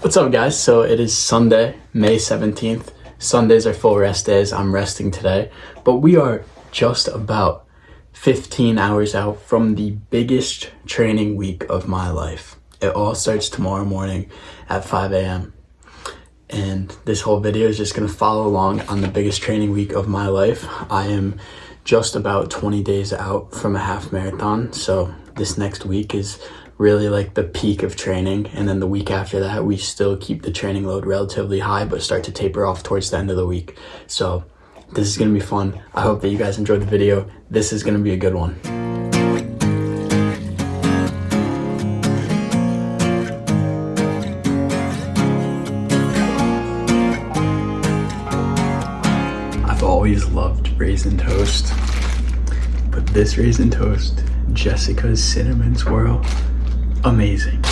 What's up, guys? So it is Sunday, May 17th. Sundays are full rest days. I'm resting today, but we are just about 15 hours out from the biggest training week of my life. It all starts tomorrow morning at 5 a.m. And this whole video is just gonna follow along on the biggest training week of my life. I am just about 20 days out from a half marathon, so this next week is really like the peak of training, and then the week after that we still keep the training load relatively high but start to taper off towards the end of the week. So this is gonna be fun. I hope that you guys enjoyed the video. This is gonna be a good one. I've always loved raisin toast, but this raisin toast, Jessica's Cinnamon Swirl, amazing.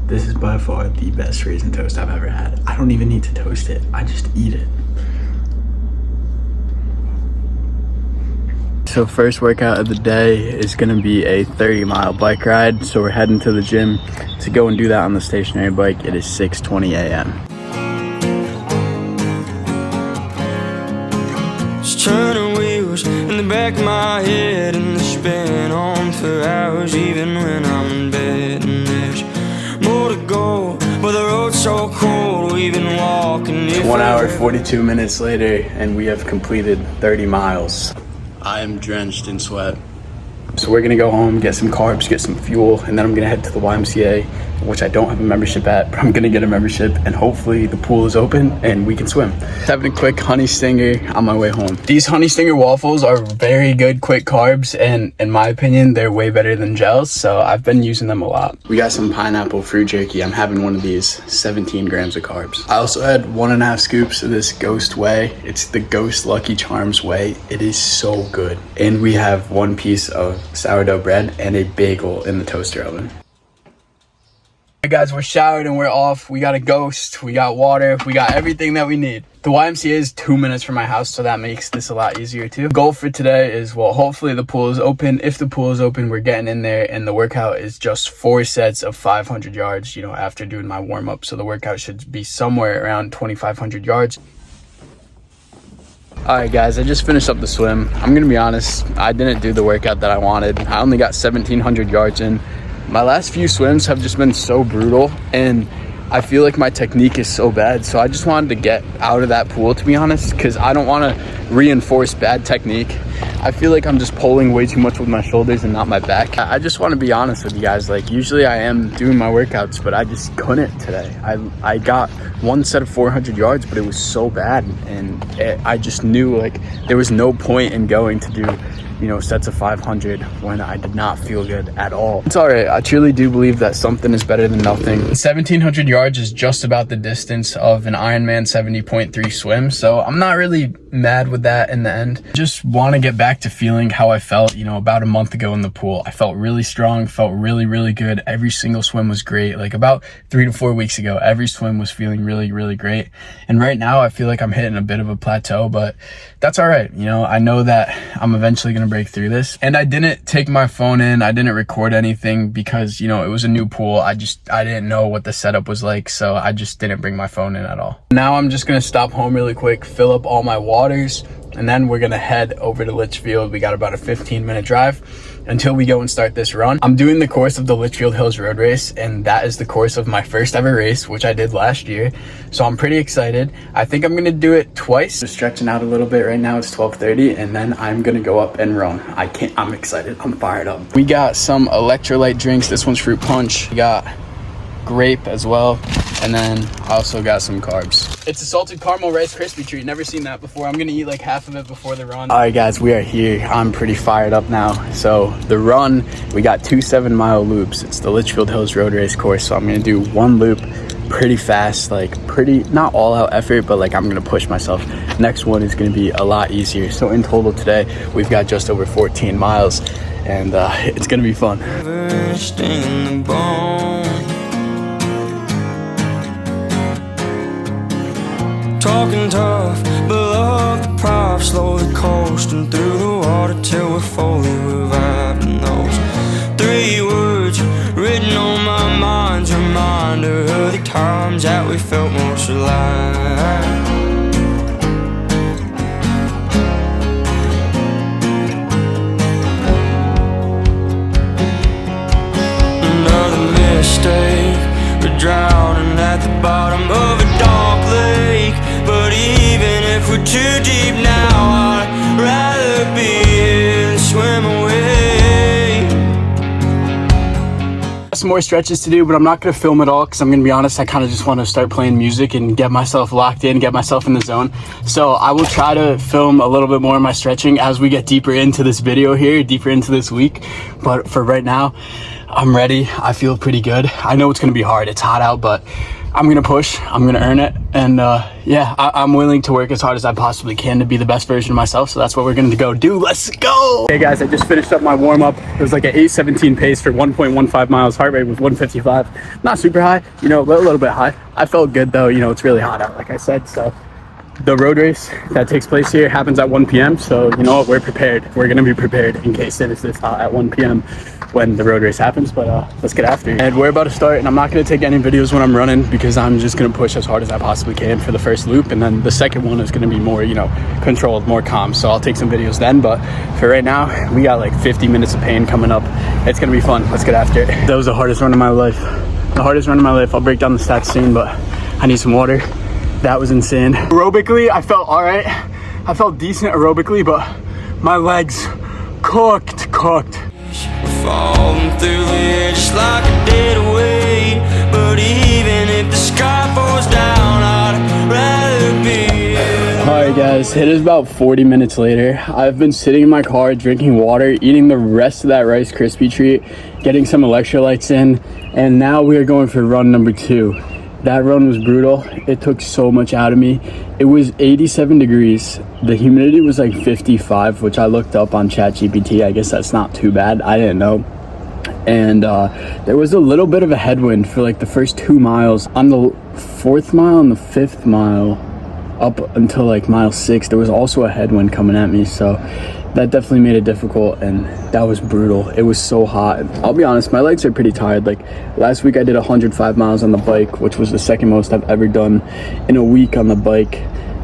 This is by far the best raisin toast I've ever had. I don't even need to toast it, I just eat it. So first workout of the day is gonna be a 30-mile bike ride. So we're heading to the gym to go and do that on the stationary bike. It is 6:20 a.m. Turning wheels in the back of my head, and they spin on for hours even when I'm in bed. And there's more to go, but the road's so cold we've been walking. 1 hour 42 minutes later, and we have completed 30 miles. I am drenched in sweat. So we're gonna go home, get some carbs, get some fuel, and then I'm gonna head to the YMCA, which I don't have a membership at, but I'm gonna get a membership, and hopefully the pool is open and we can swim. Having a quick honey stinger on my way home. These honey stinger waffles are very good quick carbs, and in my opinion, they're way better than gels, so I've been using them a lot. We got some pineapple fruit jerky. I'm having one of these, 17 grams of carbs. I also had 1.5 scoops of this Ghost Whey. It's the Ghost Lucky Charms whey. It is so good. And we have 1 piece of sourdough bread and a bagel in the toaster oven. Hey guys, we're showered and we're off. We got a Ghost, we got water, we got everything that we need. The YMCA is 2 minutes from my house, so that makes this a lot easier too. Goal for today is, well, hopefully the pool is open. If the pool is open, we're getting in there, and the workout is just 4 sets of 500 yards, you know, after doing my warm-up. So the workout should be somewhere around 2,500 yards. All right, guys, I just finished up the swim. I'm gonna be honest, I didn't do the workout that I wanted. I only got 1,700 yards in. My last few swims have just been so brutal, and I feel like my technique is so bad. So I just wanted to get out of that pool, to be honest, because I don't want to reinforce bad technique. I feel like I'm just pulling way too much with my shoulders and not my back. I just want to be honest with you guys. Like, usually I am doing my workouts, but I just couldn't today. I got 1 set of 400 yards, but it was so bad, and I just knew like there was no point in going to do, you know, sets of 500 when I did not feel good at all. It's all right. I truly do believe that something is better than nothing. 1,700 yards is just about the distance of an Ironman 70.3 swim, so I'm not really mad with that in the end. Just want to get back to feeling how I felt, you know, about a month ago in the pool. I felt really strong, felt really, really good. Every single swim was great. Like about 3 to 4 weeks ago, every swim was feeling really, really great. And right now I feel like I'm hitting a bit of a plateau, but that's all right. You know, I know that I'm eventually going to break through this. And I didn't take my phone in. I didn't record anything because, you know, it was a new pool. I didn't know what the setup was like, so I just didn't bring my phone in at all. Now I'm just going to stop home really quick, fill up all my waters, and then we're gonna head over to Litchfield. We got about a 15-minute drive until we go and start this run. I'm doing the course of the Litchfield Hills Road Race, and that is the course of my first ever race, which I did last year. So I'm pretty excited. I think I'm gonna do it twice. Just stretching out a little bit right now. It's 12:30, and then I'm gonna go up and run. I'm excited. I'm fired up. We got some electrolyte drinks. This one's fruit punch. We got grape as well, and then I also got some carbs. It's a salted caramel Rice Krispie treat. Never seen that before. I'm gonna eat like half of it before the run. All right, guys, we are here. I'm pretty fired up now. So the run, we got 2 7-mile loops. It's the Litchfield Hills Road Race course, so I'm gonna do 1 loop pretty fast, like pretty, not all out effort, but like I'm gonna push myself. Next one is gonna be a lot easier. So in total today, we've got just over 14 miles, and it's gonna be fun. Talking tough, but love the prop, slowly coasting through the water till we're fully revived. And those 3 words written on my mind's remind times that we felt most alive. Mistake, we're drowning at the bottom of a dark lake. But even if we're too deep now, I'd rather be here than swim away. Some more stretches to do, but I'm not going to film it all because I'm going to be honest, I kind of just want to start playing music and get myself locked in, get myself in the zone. So I will try to film a little bit more of my stretching as we get deeper into this video here, deeper into this week. But for right now, I'm ready. I feel pretty good. I know it's going to be hard. It's hot out, but I'm going to push. I'm going to earn it. And yeah, I'm willing to work as hard as I possibly can to be the best version of myself. So that's what we're going to go do. Let's go. Hey guys, I just finished up my warm up. It was like an 8:17 pace for 1.15 miles. Heart rate was 155. Not super high, you know, but a little bit high. I felt good though. You know, it's really hot out, like I said. So the road race that takes place here happens at 1 p.m. So you know what, we're prepared. We're going to be prepared in case it is this hot at 1 p.m. when the road race happens. But let's get after it. And we're about to start, and I'm not going to take any videos when I'm running because I'm just going to push as hard as I possibly can for the first loop, and then the second one is going to be more, you know, controlled, more calm. So I'll take some videos then, but for right now we got like 50 minutes of pain coming up. It's going to be fun. Let's get after it. That was the hardest run of my life. The hardest run of my life. I'll break down the stats soon, but I need some water. That was insane. Aerobically, I felt all right. I felt decent aerobically, but my legs cooked. Falling through the air just like a dead weight. But even if the sky falls down, I'd rather be. Alright guys, it is about 40 minutes later. I've been sitting in my car drinking water, eating the rest of that Rice Krispie treat, getting some electrolytes in, and now we are going for run number 2. That run was brutal. It took so much out of me. It was 87 degrees. The humidity was like 55, which I looked up on ChatGPT. I guess that's not too bad. I didn't know. And there was a little bit of a headwind for like the first 2 miles. On the 4th mile and the 5th mile, up until like mile 6, there was also a headwind coming at me. So that definitely made it difficult, and that was brutal. It was so hot. I'll be honest, my legs are pretty tired. Like last week I did 105 miles on the bike, which was the second most I've ever done in a week on the bike.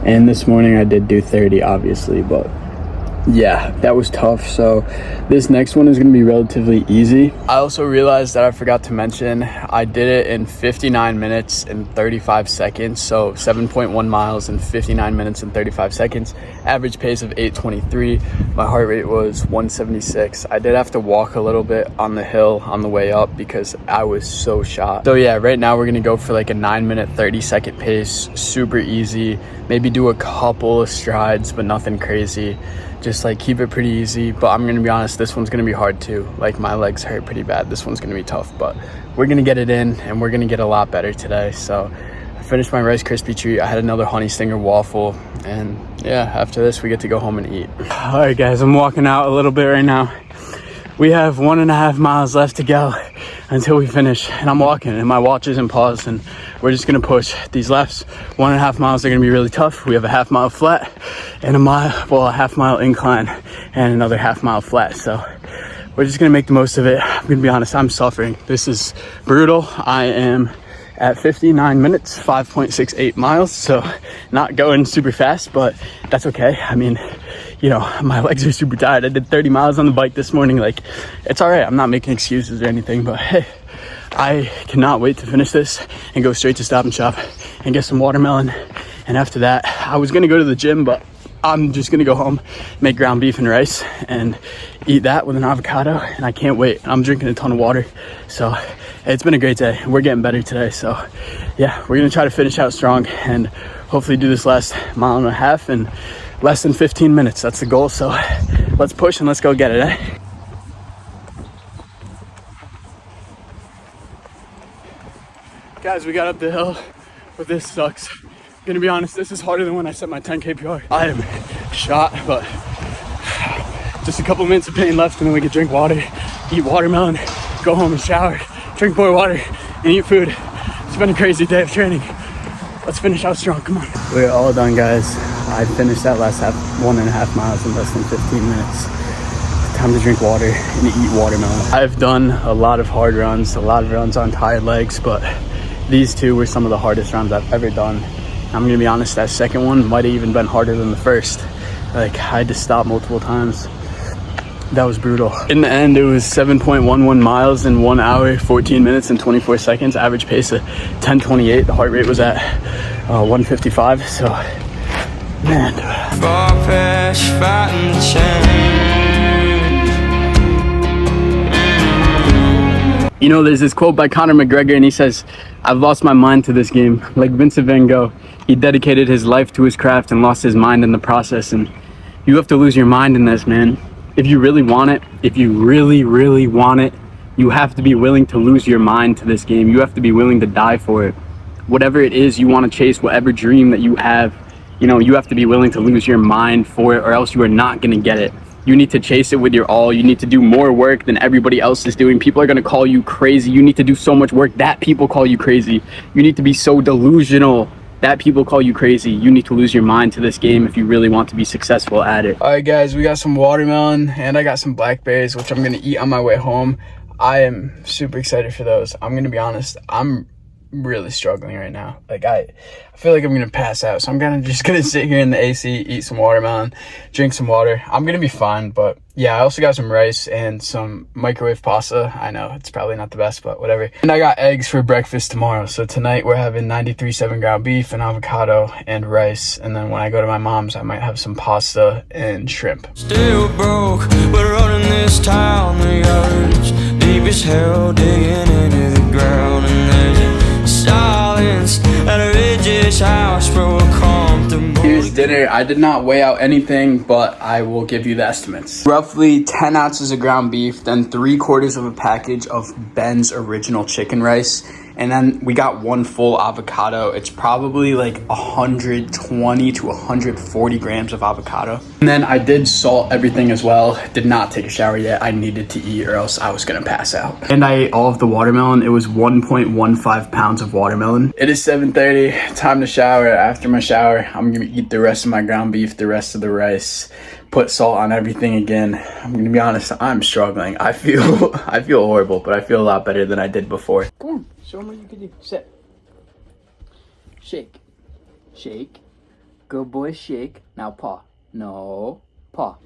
And this morning I did do 30, obviously, but yeah, that was tough. So this next one is going to be relatively easy. I also realized that I forgot to mention I did it in 59 minutes and 35 seconds. So 7.1 miles in 59 minutes and 35 seconds. Average pace of 8:23. My heart rate was 176. I did have to walk a little bit on the hill on the way up because I was so shot. So yeah, right now we're going to go for like a 9-minute 30-second pace. Super easy. Maybe do a couple of strides, but nothing crazy. Just like keep it pretty easy. But I'm gonna be honest, this one's gonna be hard too. Like my legs hurt pretty bad. This one's gonna be tough, but we're gonna get it in and we're gonna get a lot better today. So I finished my Rice Krispie treat. I had another honey stinger waffle, and yeah, after this we get to go home and eat. All right guys, I'm walking out a little bit right now. We have 1.5 miles left to go until we finish, and I'm walking and my watch isn't paused, and we're just gonna push. These last 1.5 miles are gonna be really tough. We have a half mile flat and a half mile incline and another half mile flat. So we're just gonna make the most of it. I'm gonna be honest, I'm suffering. This is brutal. I am at 59 minutes, 5.68 miles. So not going super fast, but that's okay. I mean, you know, my legs are super tired. I did 30 miles on the bike this morning. Like, it's all right. I'm not making excuses or anything, but hey, I cannot wait to finish this and go straight to Stop and Shop and get some watermelon. And after that, I was gonna go to the gym, but I'm just gonna go home, make ground beef and rice and eat that with an avocado, and I can't wait. I'm drinking a ton of water. So it's been a great day. We're getting better today. So yeah, we're gonna try to finish out strong and hopefully do this last 1.5 miles in less than 15 minutes. That's the goal. So let's push and let's go get it, eh? Guys, we got up the hill, but this sucks. I'm gonna be honest, this is harder than when I set my 10K PR. I am shot, but just a couple minutes of pain left, and then we can drink water, eat watermelon, go home and shower, drink more water, and eat food. It's been a crazy day of training. Let's finish out strong, come on. We're all done, guys. I finished that last 1.5 miles in less than 15 minutes. Time to drink water and eat watermelon. I've done a lot of hard runs, a lot of runs on tired legs, but these two were some of the hardest rounds I've ever done. I'm gonna be honest, that second one might have even been harder than the first. Like, I had to stop multiple times. That was brutal. In the end, it was 7.11 miles in 1 hour, 14 minutes and 24 seconds. Average pace of 10:28. The heart rate was at 155. So, man. Far past fighting the change. You know, there's this quote by Conor McGregor, and he says, "I've lost my mind to this game." Like Vincent Van Gogh, he dedicated his life to his craft and lost his mind in the process. And you have to lose your mind in this, man. If you really want it, if you really, really want it, you have to be willing to lose your mind to this game. You have to be willing to die for it. Whatever it is you want to chase, whatever dream that you have, you know, you have to be willing to lose your mind for it, or else you are not going to get it. You need to chase it with your all. You need to do more work than everybody else is doing. People are going to call you crazy. You need to do so much work that people call you crazy. You need to be so delusional that people call you crazy. You need to lose your mind to this game if you really want to be successful at it. All right, guys, we got some watermelon and I got some blackberries, which I'm going to eat on my way home. I am super excited for those. I'm going to be honest, I'm really struggling right now. Like, I feel like I'm gonna pass out, so I'm kind of just gonna sit here in the AC, eat some watermelon, drink some water. I'm gonna be fine. But yeah, I also got some rice and some microwave pasta. I know it's probably not the best, but whatever. And I got eggs for breakfast tomorrow. So tonight we're having 93.7 ground beef and avocado and rice, and then when I go to my mom's I might have some pasta and shrimp. Still broke, we're running this town. The yards deep as hell, digging into the ground, and there's silence at a Ridge's house, bro. Here's dinner. I did not weigh out anything, but I will give you the estimates. Roughly 10 ounces of ground beef, then 3/4 of a package of Ben's original chicken rice, and then we got 1 full avocado. It's probably like 120 to 140 grams of avocado. And then I did salt everything as well. Did not take a shower yet. I needed to eat or else I was gonna pass out. And I ate all of the watermelon. It was 1.15 pounds of watermelon. It is 7:30, time to shower. After my shower, I'm gonna eat the rest of my ground beef, the rest of the rice, put salt on everything again. I'm gonna be honest, I'm struggling. I feel horrible, but I feel a lot better than I did before. Come on. Show them what you can do. Sit. Shake. Shake. Good boy, shake. Now paw. No. Paw.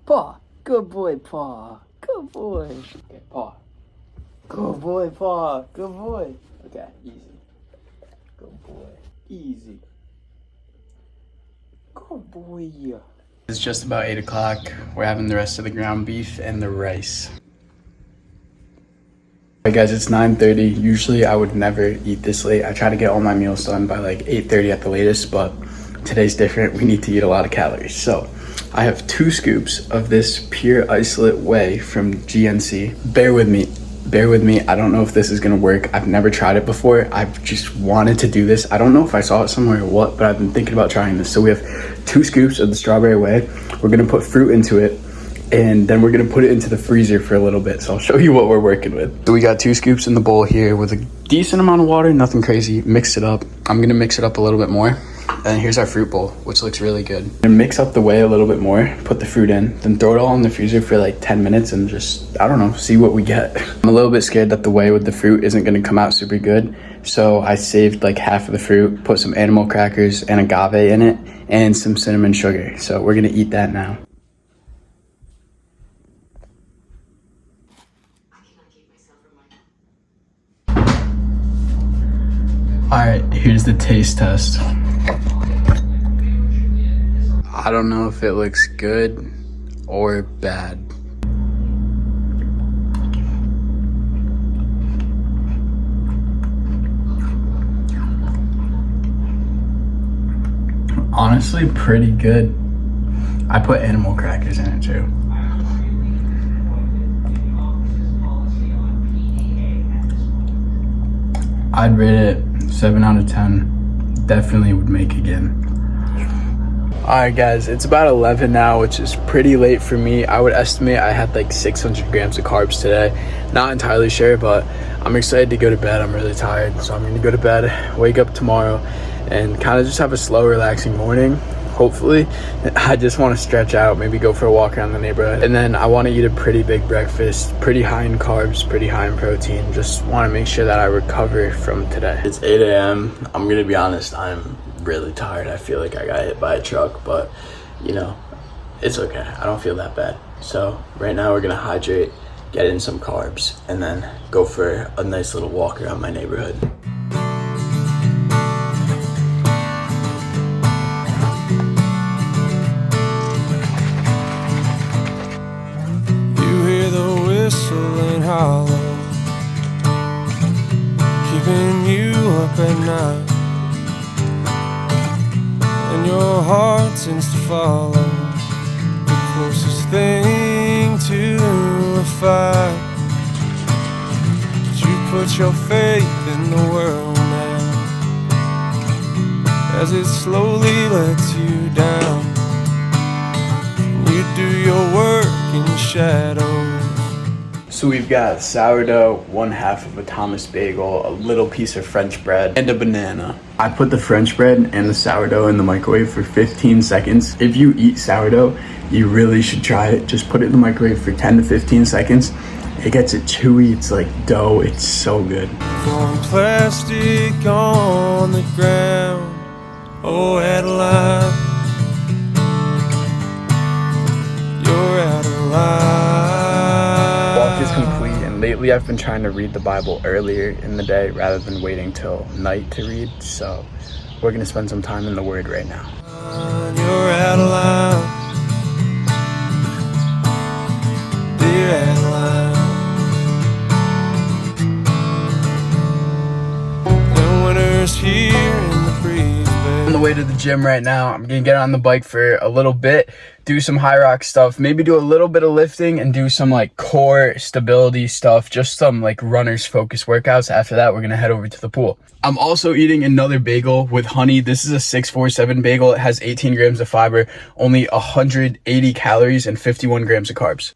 Paw. Good boy, paw. Good boy. Okay, paw. Good boy, paw. Good boy. Okay, easy. Good boy. Easy. Good boy. It's just about 8 o'clock. We're having the rest of the ground beef and the rice. Hey guys, it's 9:30. Usually I would never eat this late. I try to get all my meals done by like 8:30 at the latest, but today's different. We need to eat a lot of calories. So I have 2 scoops of this pure isolate whey from GNC. Bear with me. I don't know if this is gonna work. I've never tried it before. I've just wanted to do this. I don't know if I saw it somewhere or what, but I've been thinking about trying this. So we have 2 scoops of the strawberry whey. We're gonna put fruit into it, and then we're gonna put it into the freezer for a little bit. So I'll show you what we're working with. So we got 2 scoops in the bowl here with a decent amount of water, nothing crazy. Mix it up. I'm gonna mix it up a little bit more. And here's our fruit bowl, which looks really good. I'm gonna mix up the whey a little bit more, put the fruit in, then throw it all in the freezer for like 10 minutes and just, I don't know, see what we get. I'm a little bit scared that the whey with the fruit isn't gonna come out super good. So I saved like half of the fruit, put some animal crackers and agave in it, and some cinnamon sugar. So we're gonna eat that now. All right, here's the taste test. I don't know if it looks good or bad. Honestly, pretty good. I put animal crackers in it too. I'd rate it 7 out of 10. Definitely would make again. All right, guys, it's about 11 now, which is pretty late for me. I would estimate I had like 600 grams of carbs today. Not entirely sure, but I'm excited to go to bed. I'm really tired, so I'm gonna go to bed, wake up tomorrow, and kind of just have a slow, relaxing morning. hopefully. I just want to stretch out, maybe go for a walk around the neighborhood, and then I want to eat a pretty big breakfast, pretty high in carbs, pretty high in protein. Just want to make sure that I recover from today. It's 8 a.m. I'm gonna be honest, I'm really tired. I feel like I got hit by a truck, but you know, it's okay. I don't feel that bad. So right now we're gonna hydrate, get in some carbs, and then go for a nice little walk around my neighborhood. You hear the whistling hollow, keeping you up at night, and your heart tends to follow the closest thing to a fight. But you put your faith in the world now, as it slowly lets you down. You do your work in the shadows. So we've got sourdough, 1/2 of a Thomas bagel, a little piece of French bread, and a banana. I put the French bread and the sourdough in the microwave for 15 seconds. If you eat sourdough, you really should try it. Just put it in the microwave for 10 to 15 seconds. It gets it chewy, it's like dough, it's so good. Throwing plastic on the ground, oh Adeline, you're out of line. Walk is complete, and lately I've been trying to read the Bible earlier in the day rather than waiting till night to read, so we're gonna spend some time in the Word right now. You're out of line, dear Adeline. And winter's here in the breeze, babe. On the way to the gym right now. I'm gonna get on the bike for a little bit, do some high rock stuff, maybe do a little bit of lifting and do some like core stability stuff, just some like runner's focus workouts. After that, we're gonna head over to the pool. I'm also eating another bagel with honey. This is a 647 bagel. It has 18 grams of fiber, only 180 calories and 51 grams of carbs.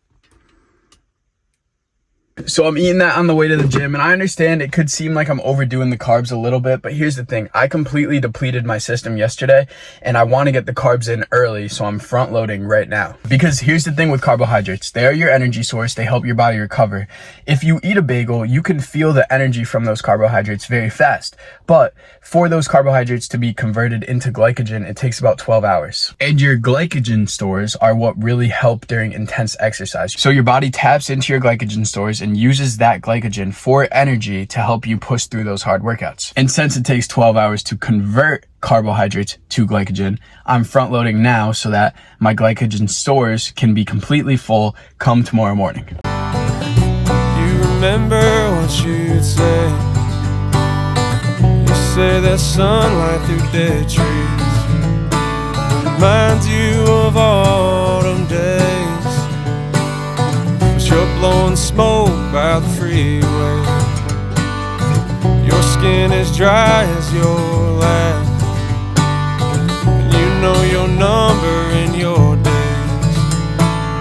So I'm eating that on the way to the gym, and I understand it could seem like I'm overdoing the carbs a little bit, but here's the thing. I completely depleted my system yesterday, and I want to get the carbs in early, so I'm front loading right now. Because here's the thing with carbohydrates. They are your energy source. They help your body recover. If you eat a bagel, you can feel the energy from those carbohydrates very fast. But for those carbohydrates to be converted into glycogen, it takes about 12 hours. And your glycogen stores are what really help during intense exercise. So your body taps into your glycogen stores and uses that glycogen for energy to help you push through those hard workouts. And since it takes 12 hours to convert carbohydrates to glycogen, I'm front loading now so that my glycogen stores can be completely full come tomorrow morning. You remember what you'd say. You say there's sunlight through dead trees, reminds you of autumn days. You're blowing smoke by the freeway. Your skin is dry as your last, and you know your number in your days,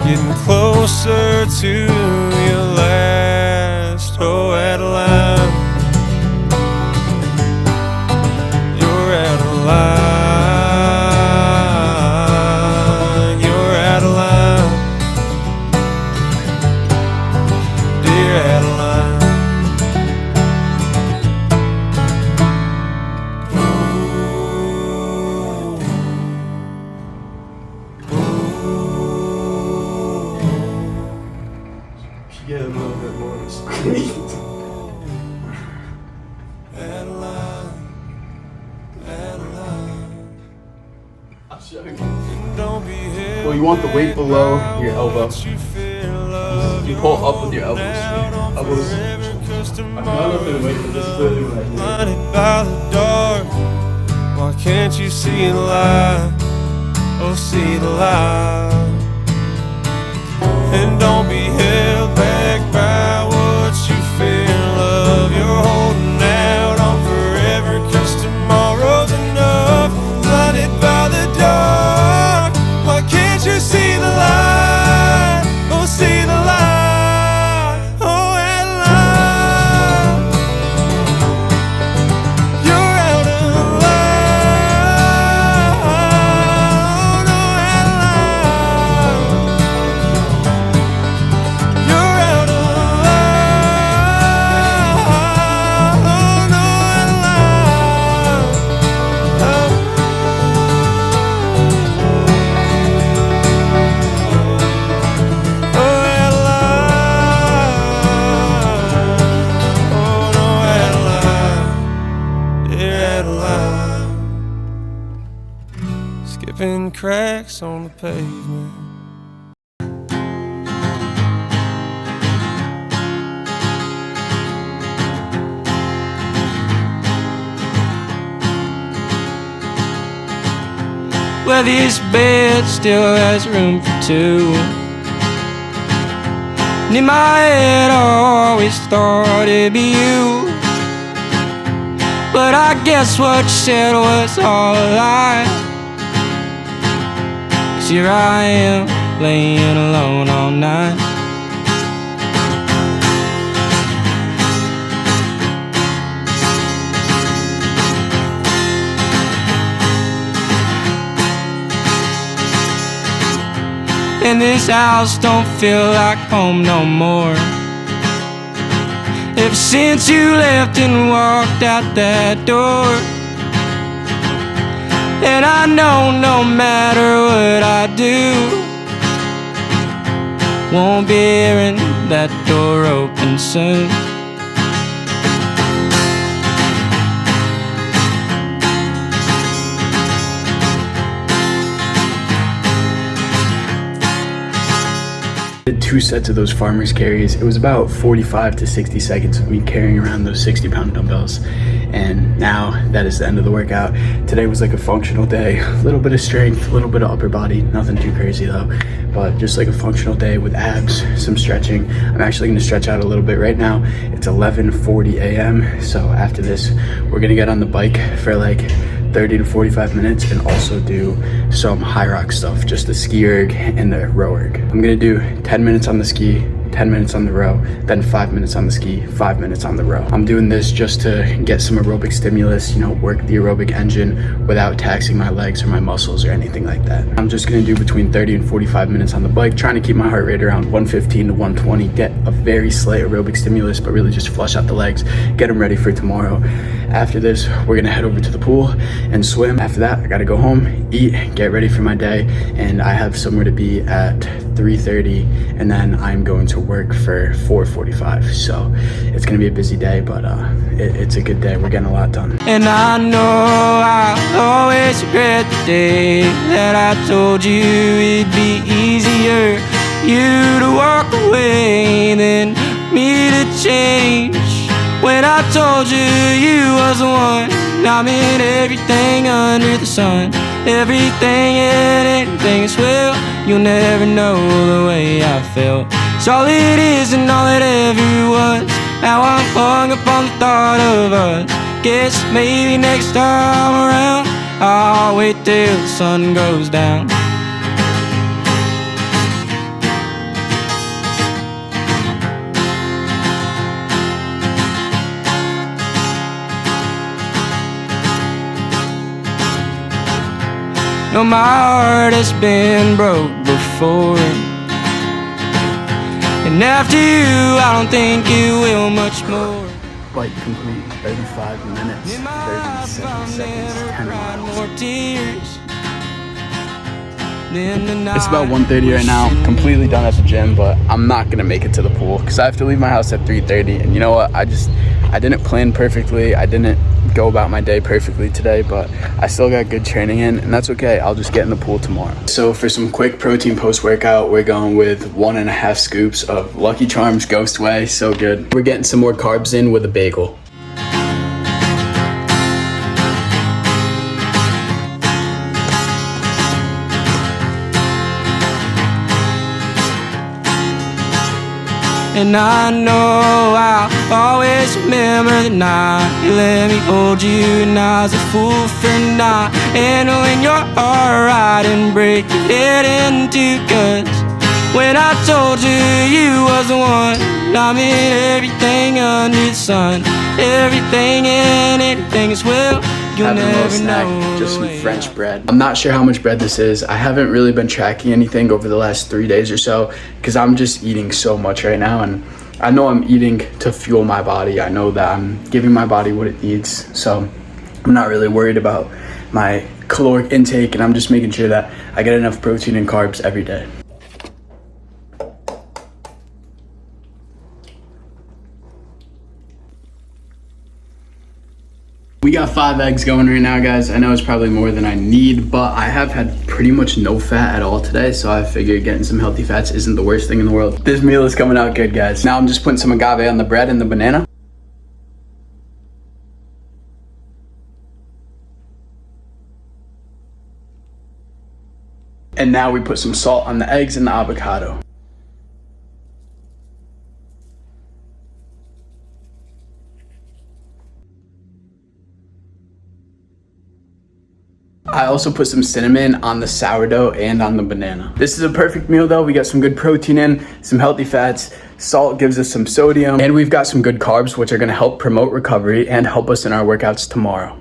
getting closer to your last. Oh Adeline, you're out of line. Get a little bit more squeeze. Well, you want the weight below your elbow. You pull up with your elbows. Elbows. I'm not up in weight, but this is literally what I do. Blinded by the dark, why can't you see the light? Oh, see the light. And don't be held back by what you feel of. You're holding out on forever, 'cause tomorrow's enough. Blinded by the dark, why can't you see the light? Oh, see the light. Oh, Adeline, you're out of line. dropping cracks on the pavement. Well, this bed still has room for two. And in my head I always thought it'd be you, but I guess what you said was all a lie. 'Cause here I am, laying alone all night. And this house don't feel like home no more. Ever since you left and walked out that door. And I know no matter what I do, won't be hearing that door open soon. Did 2 sets of those farmer's carries. It was about 45 to 60 seconds of me carrying around those 60-pound dumbbells. And now that is the end of the workout. Today was like a functional day. A little bit of strength, a little bit of upper body, nothing too crazy though. But just like a functional day with abs, some stretching. I'm actually gonna stretch out a little bit right now. It's 11:40 a.m. So after this, we're gonna get on the bike for like 30 to 45 minutes and also do some high rock stuff, just the ski erg and the row erg. I'm gonna do 10 minutes on the ski, 10 minutes on the row, then 5 minutes on the ski, 5 minutes on the row. I'm doing this just to get some aerobic stimulus, you know, work the aerobic engine without taxing my legs or my muscles or anything like that. I'm just gonna do between 30 and 45 minutes on the bike, trying to keep my heart rate around 115 to 120, get a very slight aerobic stimulus, but really just flush out the legs, get them ready for tomorrow. After this, we're gonna head over to the pool and swim. After that, I gotta go home, eat, get ready for my day, and I have somewhere to be at 3:30, and then I'm going to work for 4:45. So it's gonna be a busy day, but it's a good day. We're getting a lot done. And I know I'll always regret the day that I told you it'd be easier you to walk away than me to change. When I told you you was the one, I meant everything under the sun. Everything and anything as well. You'll never know the way I felt. It's all it is and all it ever was. Now I'm hung up on the thought of us. Guess maybe next time around I'll wait till the sun goes down. No, my heart has been broke before, and after you, I don't think it will much more. Bike complete, 35 minutes, 37 seconds, 10 miles. It's about 1:30 right now, completely done at the gym, but I'm not gonna make it to the pool because I have to leave my house at 3:30. And you know what, I didn't plan perfectly, I didn't go about my day perfectly today, but I still got good training in, and that's okay. I'll just get in the pool tomorrow. So for some quick protein post-workout, we're going with 1.5 scoops of Lucky Charms Ghost Whey. So good. We're getting some more carbs in with a bagel. And I know I'll always remember the night you let me hold you, and I was a fool for not handling your heart right and break your head into cuts. When I told you you was the one, I meant everything under the sun. Everything and anything as well. You'll Having a little never snack, know just the some way French bread. I'm not sure how much bread this is. I haven't really been tracking anything over the last 3 days or so because I'm just eating so much right now, and I know I'm eating to fuel my body. I know that I'm giving my body what it needs, so I'm not really worried about my caloric intake, and I'm just making sure that I get enough protein and carbs every day. We got 5 eggs going right now, guys. I know it's probably more than I need, but I have had pretty much no fat at all today, so I figured getting some healthy fats isn't the worst thing in the world. This meal is coming out good, guys. Now I'm just putting some agave on the bread and the banana. And now we put some salt on the eggs and the avocado. I also put some cinnamon on the sourdough and on the banana. This is a perfect meal though. We got some good protein in, some healthy fats, salt gives us some sodium, and we've got some good carbs, which are gonna help promote recovery and help us in our workouts tomorrow.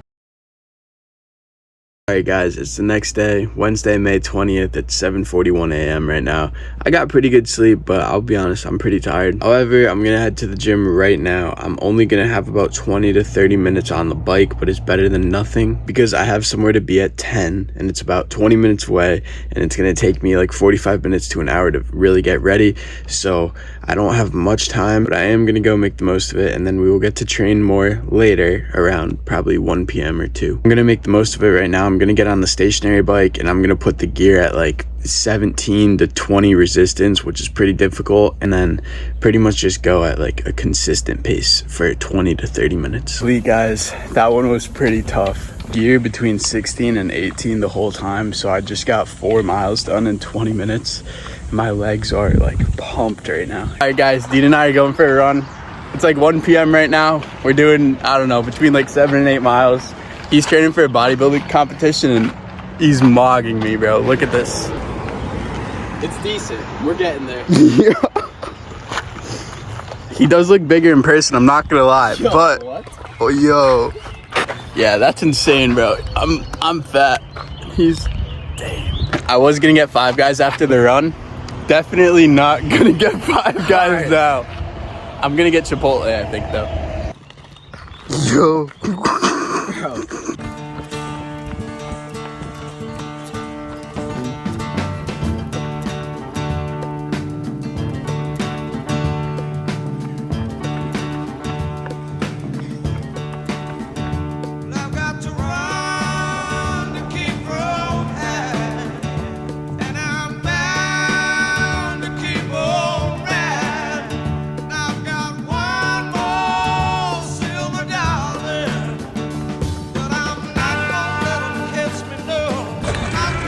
Alright guys, it's the next day, Wednesday, May 20th at 7:41 a.m. right now. I got pretty good sleep, but I'll be honest, I'm pretty tired. However, I'm gonna head to the gym right now. I'm only gonna have about 20 to 30 minutes on the bike, but it's better than nothing because I have somewhere to be at 10 and it's about 20 minutes away, and it's gonna take me like 45 minutes to an hour to really get ready. So I don't have much time, but I am gonna go make the most of it, and then we will get to train more later around probably 1 p.m. or 2. I'm gonna make the most of it right now. I'm gonna get on the stationary bike and I'm gonna put the gear at like 17 to 20 resistance, which is pretty difficult, and then pretty much just go at like a consistent pace for 20 to 30 minutes. Sweet guys, that one was pretty tough. Gear between 16 and 18 the whole time, so I just got 4 miles done in 20 minutes. My legs are like pumped right now. All right guys, Dean and I are going for a run. It's like 1 p.m. right now. We're doing, I don't know, between like 7 and 8 miles. He's training for a bodybuilding competition and he's mogging me, bro. Look at this. It's decent. We're getting there. He does look bigger in person, I'm not gonna lie. Yo, but what? Oh yo. Yeah, that's insane, bro. I'm fat. He's damn. I was gonna get 5 guys after the run. Definitely not gonna get 5 guys now. I'm gonna get Chipotle, I think though. Yo.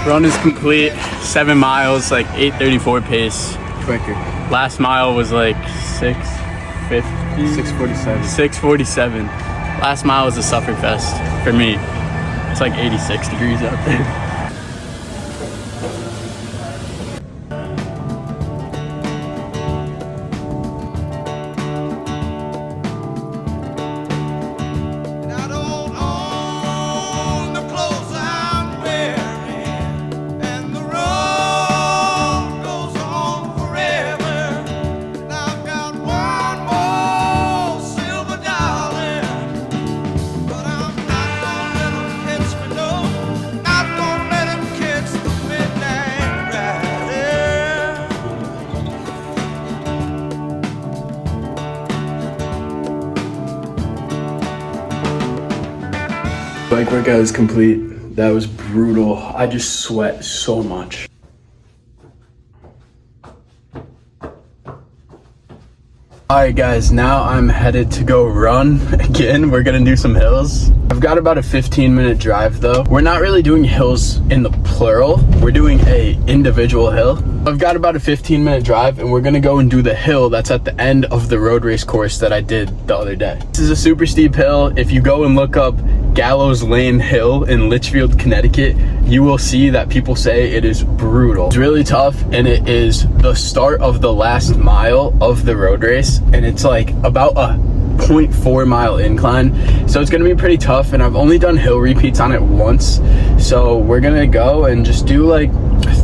Run is complete, 7 miles, like 8:34 pace. Quicker. Last mile was like 6:50. 6:47. 6:47. Last mile was a sufferfest for me. It's like 86 degrees out there. Bike workout is complete. That was brutal. I just sweat so much. Alright guys, now I'm headed to go run again. We're gonna do some hills. I've got about a 15-minute drive though. We're not really doing hills in the plural. We're doing a individual hill. I've got about a 15-minute drive and we're gonna go and do the hill that's at the end of the road race course that I did the other day. This is a super steep hill. If you go and look up Gallows Lane Hill in Litchfield, Connecticut, you will see that people say it is brutal. It's really tough, and it is the start of the last mile of the road race, and it's like about a 0.4 mile incline, so it's gonna be pretty tough, and I've only done hill repeats on it once, so we're gonna go and just do like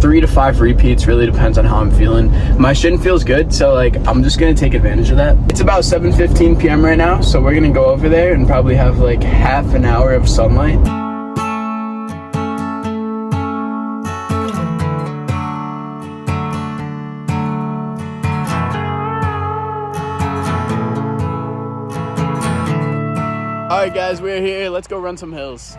3 to 5 repeats. Really depends on how I'm feeling. My shin feels good, so like I'm just gonna take advantage of that. It's about 7:15 p.m. right now, so we're gonna go over there and probably have like half an hour of sunlight. All right, guys, we're here. Let's go run some hills.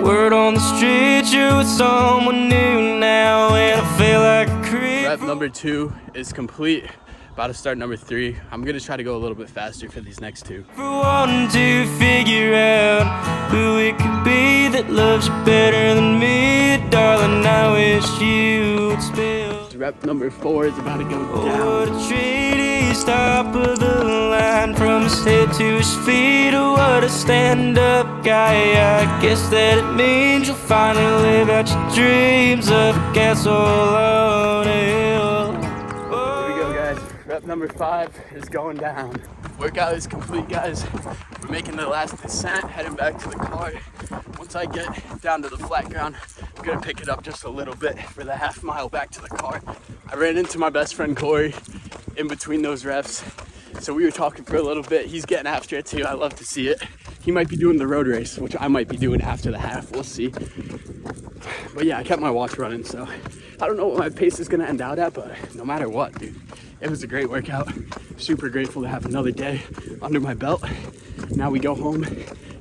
Word on the street, you're with someone new now, and I feel like a creep. Rep number 2 is complete. About to start number 3. I'm gonna try to go a little bit faster for these next 2. For wanting to figure out who it could be that loves you better than me, darling, I wish you would spill. Rep number 4 is about to go What down. a treat, he's top of the line from his head to his feet. Oh, what a stand-up guy. I guess that it means you'll finally live out your dreams of a castle on a hill. Here we go, guys. Rep number 5 is going down. Workout is complete, guys. We're making the last descent, heading back to the car. Once I get down to the flat ground, I'm gonna pick it up just a little bit for the half mile back to the car. I ran into my best friend Corey in between those reps, so we were talking for a little bit. He's getting after it too. I love to see it. He might be doing the road race, which I might be doing after the half. We'll see. But yeah, I kept my watch running, so I don't know what my pace is gonna end out at, but no matter what, dude, it was a great workout. Super grateful to have another day under my belt. Now we go home,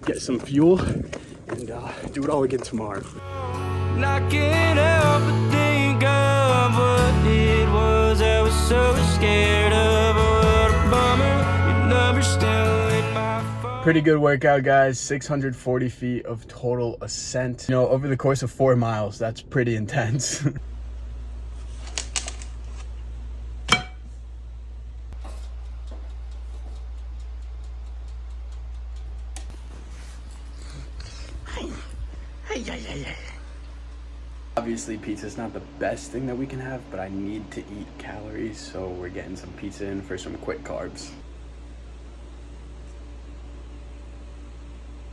get some fuel, and do it all again tomorrow. I can't help but think of what it was I was so scared of. What a bummer, your number's still in my phone. Pretty good workout, guys. 640 feet of total ascent. You know, over the course of 4 miles, that's pretty intense. Obviously, pizza's not the best thing that we can have, but I need to eat calories, so we're getting some pizza in for some quick carbs.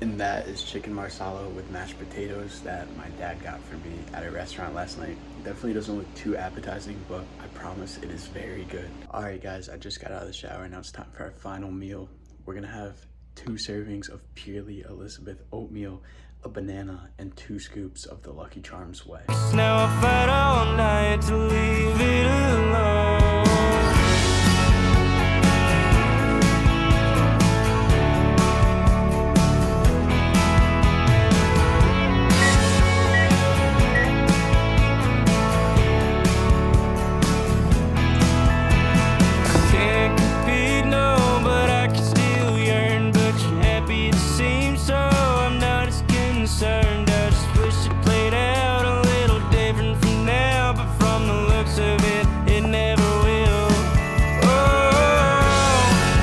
And that is chicken marsala with mashed potatoes that my dad got for me at a restaurant last night. Definitely doesn't look too appetizing, but I promise it is very good. All right, guys, I just got out of the shower, and now it's time for our final meal. We're gonna have 2 servings of Purely Elizabeth oatmeal, a banana, and 2 scoops of the Lucky Charms whey. Now I fight all night to leave it alone. Can't compete, no, but I can still yearn. But you're happy it seems, so I'm not as concerned. I just wish it played out a little different from now, but from the looks of it, it never will. Oh,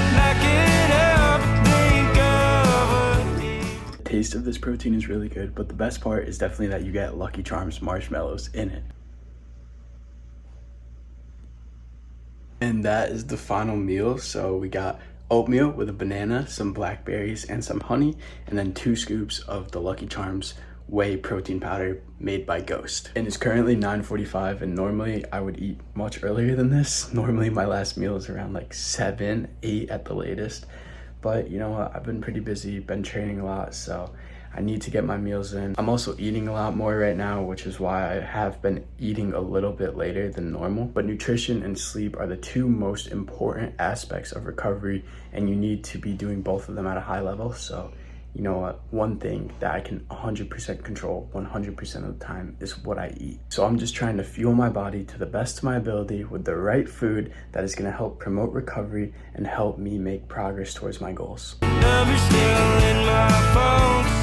and I can't help but think of what The taste of this protein is really good, but the best part is definitely that you get Lucky Charms marshmallows in it. And that is the final meal. So we got oatmeal with a banana, some blackberries, and some honey, and then 2 scoops of the Lucky Charms whey protein powder made by Ghost. And it's currently 9:45, and normally I would eat much earlier than this. Normally my last meal is around like 7, 8 at the latest. But you know what, I've been pretty busy, been training a lot, so I need to get my meals in. I'm also eating a lot more right now, which is why I have been eating a little bit later than normal. But nutrition and sleep are the 2 most important aspects of recovery, and you need to be doing both of them at a high level. So, you know what, one thing that I can 100% control 100% of the time is what I eat. So I'm just trying to fuel my body to the best of my ability with the right food that is gonna help promote recovery and help me make progress towards my goals. number's still in my phone.